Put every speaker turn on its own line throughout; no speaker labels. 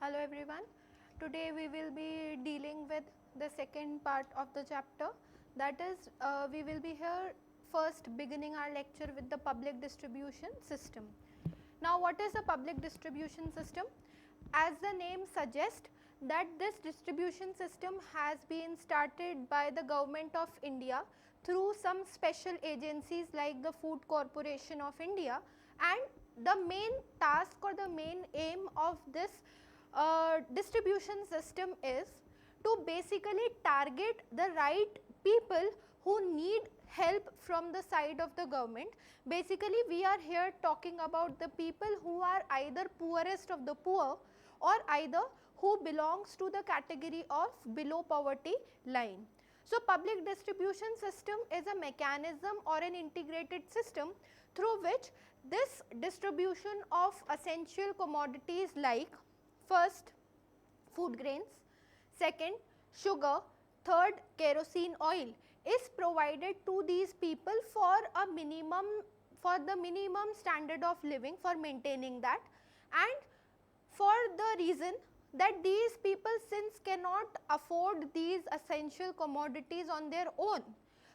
Hello everyone. Today we will be dealing with the second part of the chapter, that is we will be here first beginning our lecture with the public distribution system. Now what is a public distribution system? As the name suggests, that this distribution system has been started by the government of India through some special agencies like the Food Corporation of India, and the main task or the main aim of this distribution system is to basically target the right people who need help from the side of the government. Basically we are here talking about the people who are either poorest of the poor or either who belongs to the category of below poverty line. So public distribution system is a mechanism or an integrated system through which this distribution of essential commodities like first food grains, second sugar, third kerosene oil is provided to these people for a minimum, for the minimum standard of living, for maintaining that, and for the reason that these people since cannot afford these essential commodities on their own.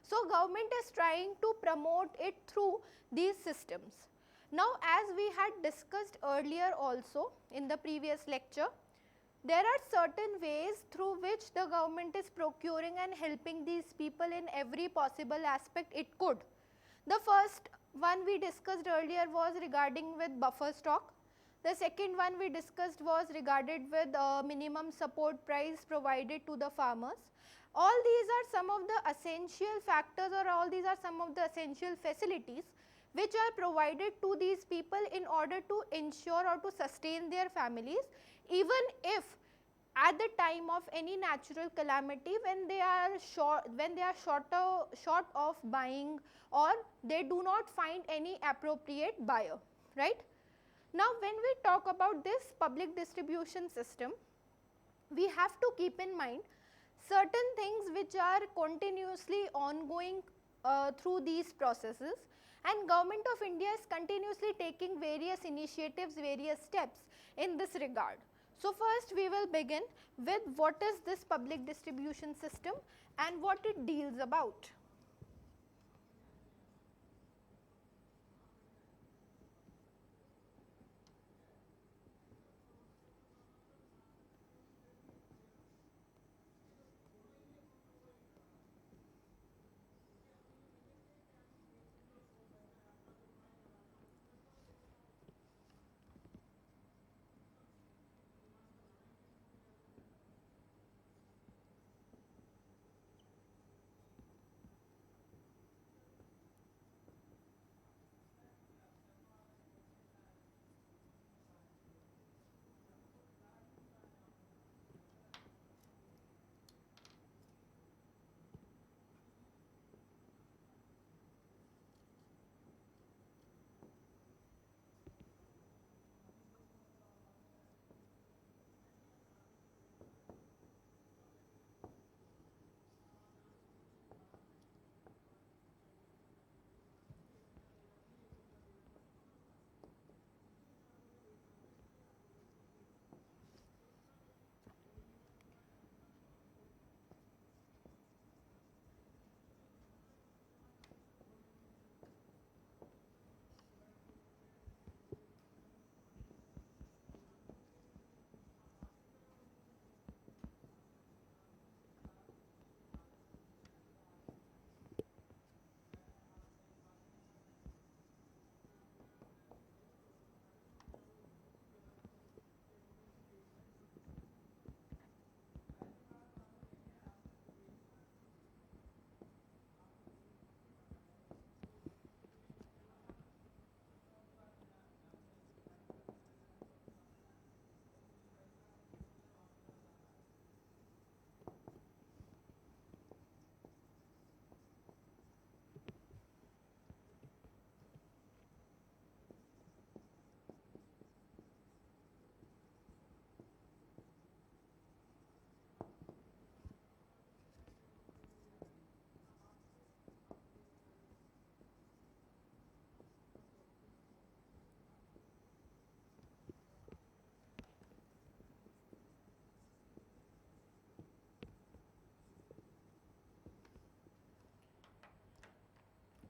So government is trying to promote it through these systems. Now as we had discussed earlier also in the previous lecture, there are certain ways through which the government is procuring and helping these people in every possible aspect it could. The first one we discussed earlier was regarding with buffer stock. The second one we discussed was regarded with minimum support price provided to the farmers. All these are some of the essential factors, or all these are some of the essential facilities which are provided to these people in order to ensure or to sustain their families, even if at the time of any natural calamity when they are short of buying, or they do not find any appropriate buyer, right. Now when we talk about this public distribution system, we have to keep in mind certain things which are continuously ongoing through these processes, and Government of India is continuously taking various initiatives, various steps in this regard. So first we will begin with what is this public distribution system and what it deals about.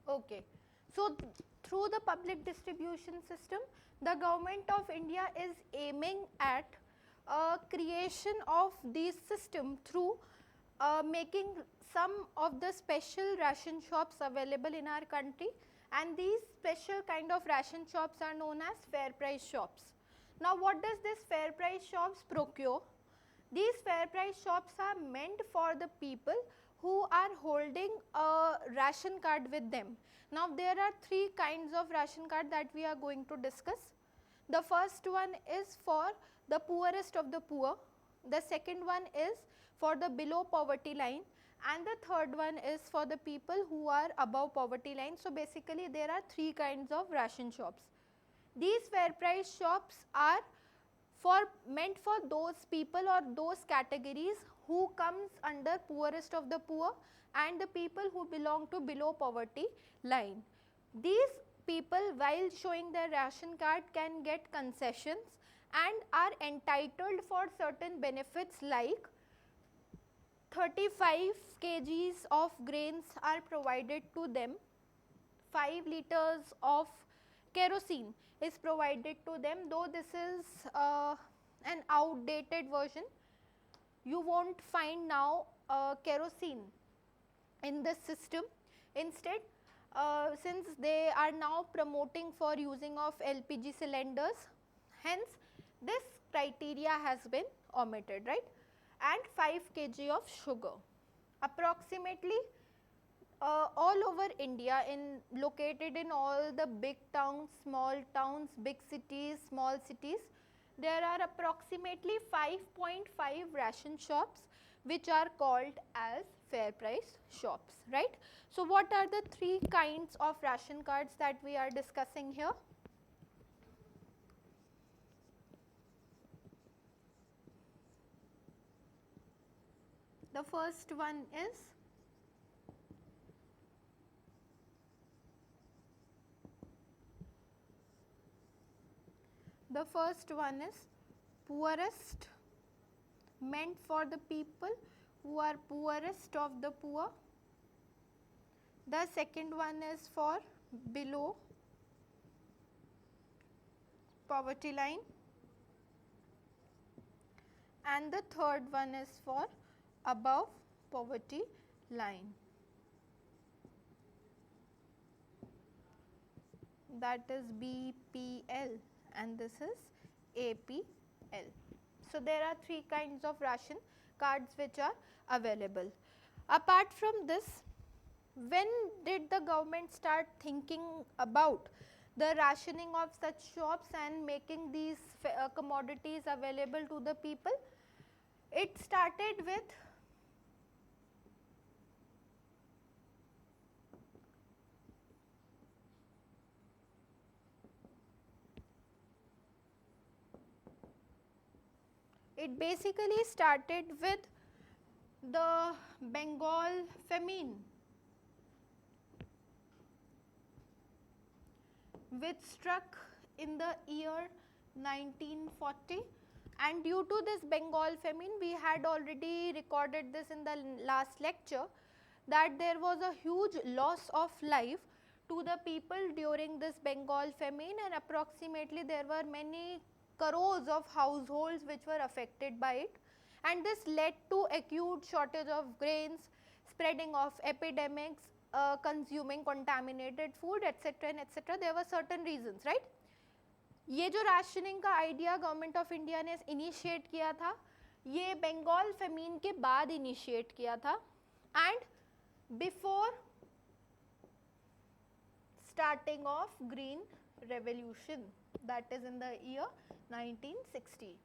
Okay. So, through the public distribution system, the government of India is aiming at creation of this system through making some of the special ration shops available in our country, and these special kind of ration shops are known as fair price shops. Now, what does this fair price shops procure? These fair price shops are meant for the people who are holding a ration card with them. Now, there are three kinds of ration card that we are going to discuss. The first one is for the poorest of the poor, the second one is for the below poverty line, and the third one is for the people who are above poverty line. So, basically there are three kinds of ration shops. These fair price shops are meant for those people or those categories who comes under poorest of the poor and the people who belong to below poverty line. These people, while showing their ration card, can get concessions and are entitled for certain benefits like 35 kgs of grains are provided to them, 5 liters of kerosene is provided to them, though this is an outdated version. You won't find now kerosene in this system. Instead, since they are now promoting for using of LPG cylinders, hence this criteria has been omitted, right? And 5 kg of sugar. Approximately all over India, located in all the big towns, big cities, small cities, there are approximately 5.5 ration shops which are called as fair price shops, right? So, what are the three kinds of ration cards that we are discussing here? The first one is poorest, meant for the people who are poorest of the poor. The second one is for below poverty line, and the third one is for above poverty line, that is BPL, and this is APL. So, there are three kinds of ration cards which are available. Apart from this, when did the government start thinking about the rationing of such shops and making these commodities available to the people? It started with basically started with the Bengal famine, which struck in the year 1940, and due to this Bengal famine, we had already recorded this in the last lecture, that there was a huge loss of life to the people during this Bengal famine, and approximately there were many crores of households which were affected by it, and this led to acute shortage of grains, spreading of epidemics, consuming contaminated food, etc. and etc. There were certain reasons, right? ये जो rationing का idea government of India ने initiate किया था, ये Bengal famine के बाद initiate किया था, and before starting of green revolution, that is in the year 1960.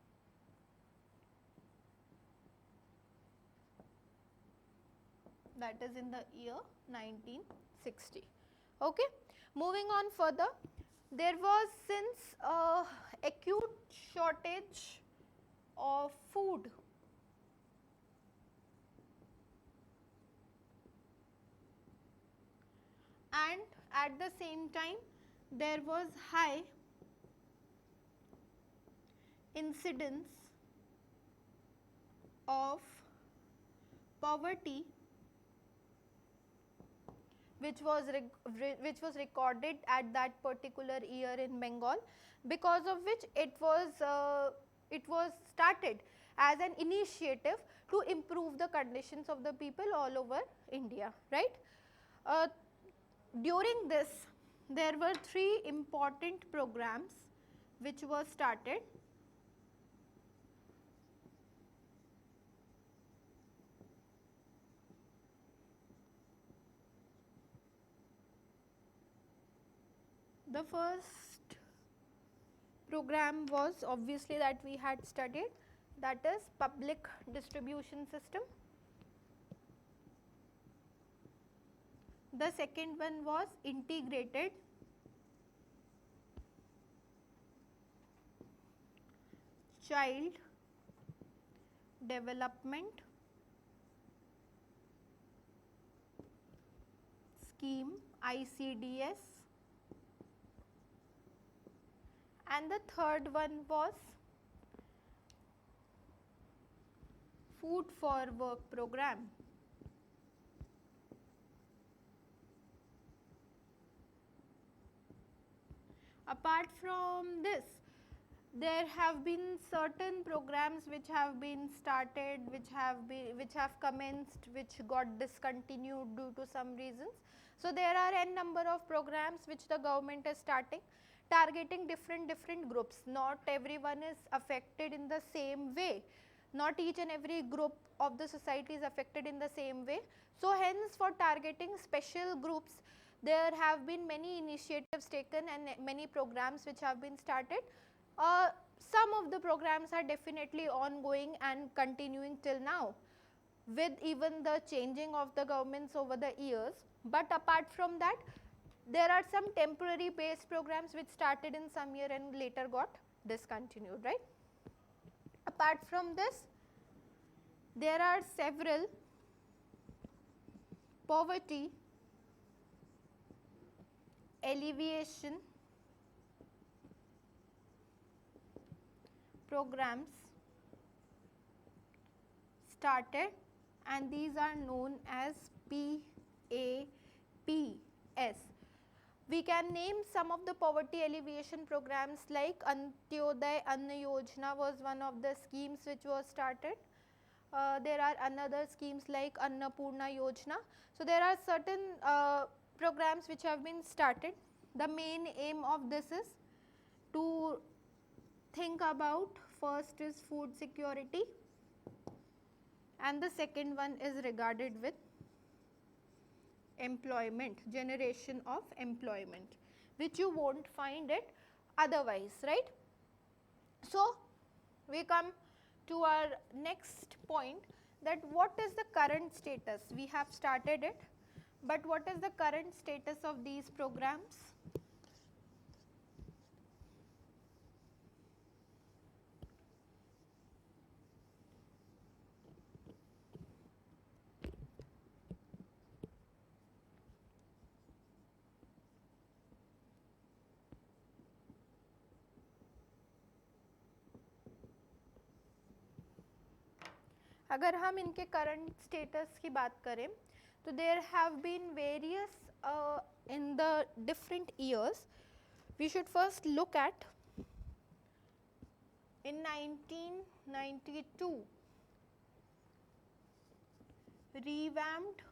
That is in the year 1960. Okay. Moving on further, there was, since acute shortage of food, and at the same time there was high incidence of poverty which was recorded at that particular year in Bengal, because of which it was started as an initiative to improve the conditions of the people all over India, right. During this, there were 3 important programs which were started. The first program was obviously that we had studied, that is public distribution system. The second one was integrated child development scheme, ICDS, and the third one was food for work program. Apart from this, there have been certain programs which have been started, which have commenced, which got discontinued due to some reasons. So there are n number of programs which the government is starting, targeting different groups. Not everyone is affected in the same way. Not each and every group of the society is affected in the same way. So hence, for targeting special groups, there have been many initiatives taken and many programs which have been started. Some of the programs are definitely ongoing and continuing till now, with even the changing of the governments over the years. But apart from that, there are some temporary based programs which started in some year and later got discontinued, right. Apart from this, there are several poverty alleviation programs started, and these are known as PAPS. We can name some of the poverty alleviation programs like Antyodaya Anna Yojana was one of the schemes which was started. There are another schemes like Annapurna Yojana. So there are certain programs which have been started. The main aim of this is to think about, first is food security, and the second one is regarded with employment, generation of employment, which you won't find it otherwise, right. So we come to our next point, that what is the current status. We have started it, but what is the current status of these programs? अगर हम इनके current status की बात करें तो there have been various in the different years. We should first look at in 1992 revamped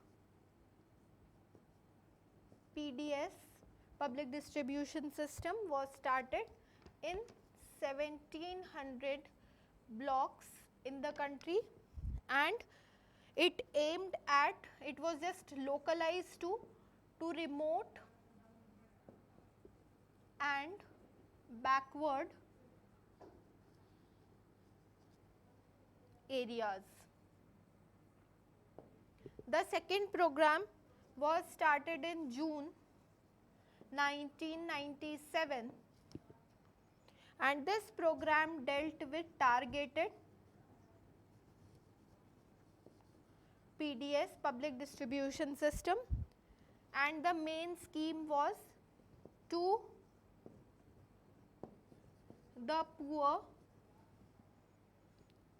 PDS public distribution system was started in 1700 blocks in the country, and it aimed at, it was just localized to remote and backward areas. The second program was started in June 1997, and this program dealt with targeted PDS public distribution system, and the main scheme was to the poor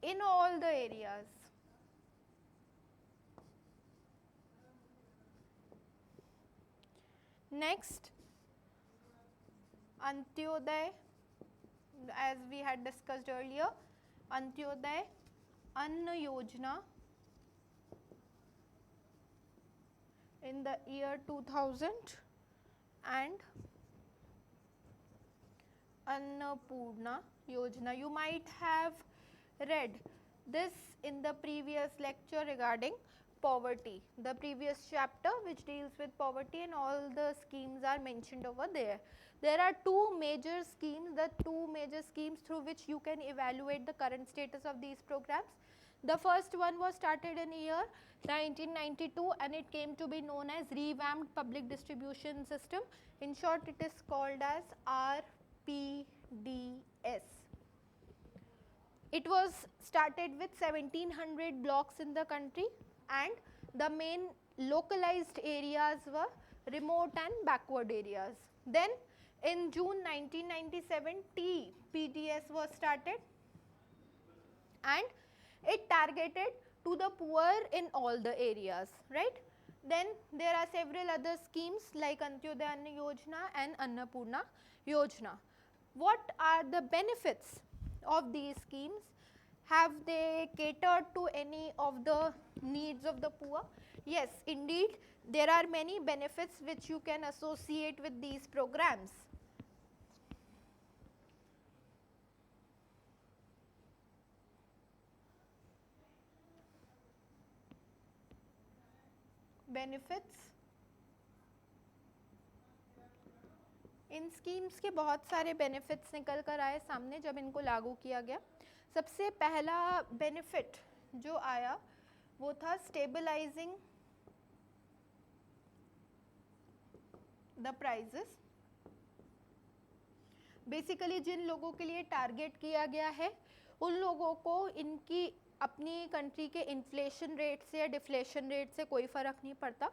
in all the areas. Next, Antyodaya, as we had discussed earlier, Antyodaya Anna Yojana in the year 2000 and Annapurna Yojana. You might have read this in the previous lecture regarding poverty, the previous chapter which deals with poverty, and all the schemes are mentioned over there. There are two major schemes, through which you can evaluate the current status of these programs. The first one was started in year 1992 and it came to be known as Revamped Public Distribution System. In short, it is called as RPDS. It was started with 1700 blocks in the country and the main localized areas were remote and backward areas. Then in June 1997, TPDS was started and it targeted to the poor in all the areas, right. Then there are several other schemes like Antyodaya Anna Yojana and Annapurna Yojana. What are the benefits of these schemes? Have they catered to any of the needs of the poor? Yes, indeed, there are many benefits which you can associate with these programs. Benefits, in schemes के बहुत सारे benefits निकल कर आए सामने जब इनको लागू किया गया. सबसे पहला बेनिफिट जो आया वो था स्टेबलाइजिंग द प्राइजेस. बेसिकली जिन लोगों के लिए टारगेट किया गया है उन लोगों को इनकी अपनी कंट्री के इन्फ्लेशन रेट से या डिफ्लेशन रेट से कोई फ़र्क नहीं पड़ता,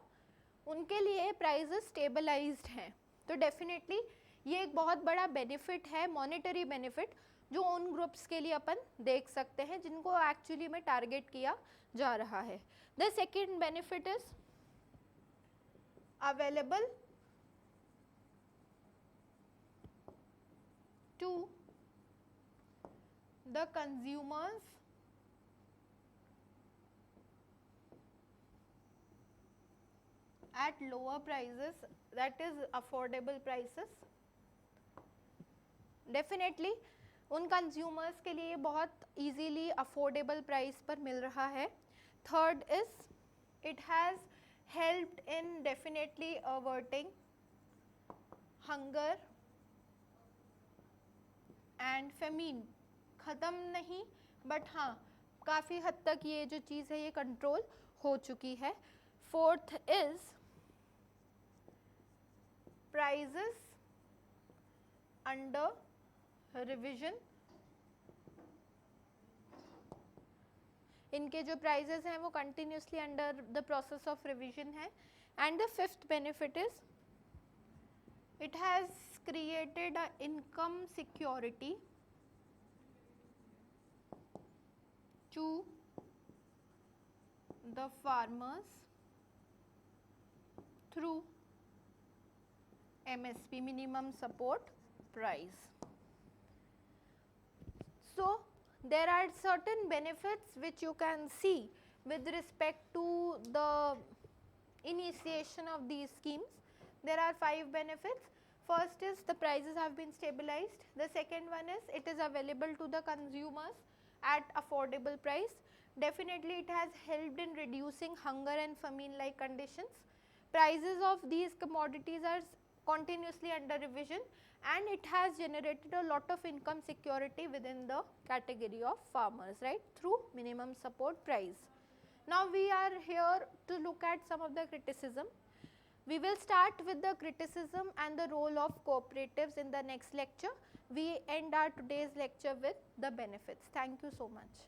उनके लिए प्राइजेस स्टेबलाइज्ड हैं. तो डेफिनेटली ये एक बहुत बड़ा बेनिफिट है, मॉनेटरी बेनिफिट, जो उन ग्रुप्स के लिए अपन देख सकते हैं जिनको एक्चुअली में टारगेट किया जा रहा है. The second benefit is available to the consumers at lower prices, that is affordable prices. Definitely उन consumers के लिए बहुत easily affordable price पर मिल रहा है. Third is it has helped in definitely averting hunger and famine. ख़त्म नहीं but हाँ काफ़ी हद तक ये जो चीज़ है ये कंट्रोल हो चुकी है. Fourth is prices under revision. इनके जो प्राइजेस हैं वो continuously under the process of revision है. And the fifth benefit is it has created a income security to the farmers through MSP, minimum support price. So there are certain benefits which you can see with respect to the initiation of these schemes. There are 5 benefits. First is the prices have been stabilized. The second one is it is available to the consumers at affordable price. Definitely it has helped in reducing hunger and famine like conditions. Prices of these commodities are continuously under revision and it has generated a lot of income security within the category of farmers, right, through minimum support price. Now we are here to look at some of the criticism. We will start with the criticism and the role of cooperatives in the next lecture. We end our today's lecture with the benefits. Thank you so much.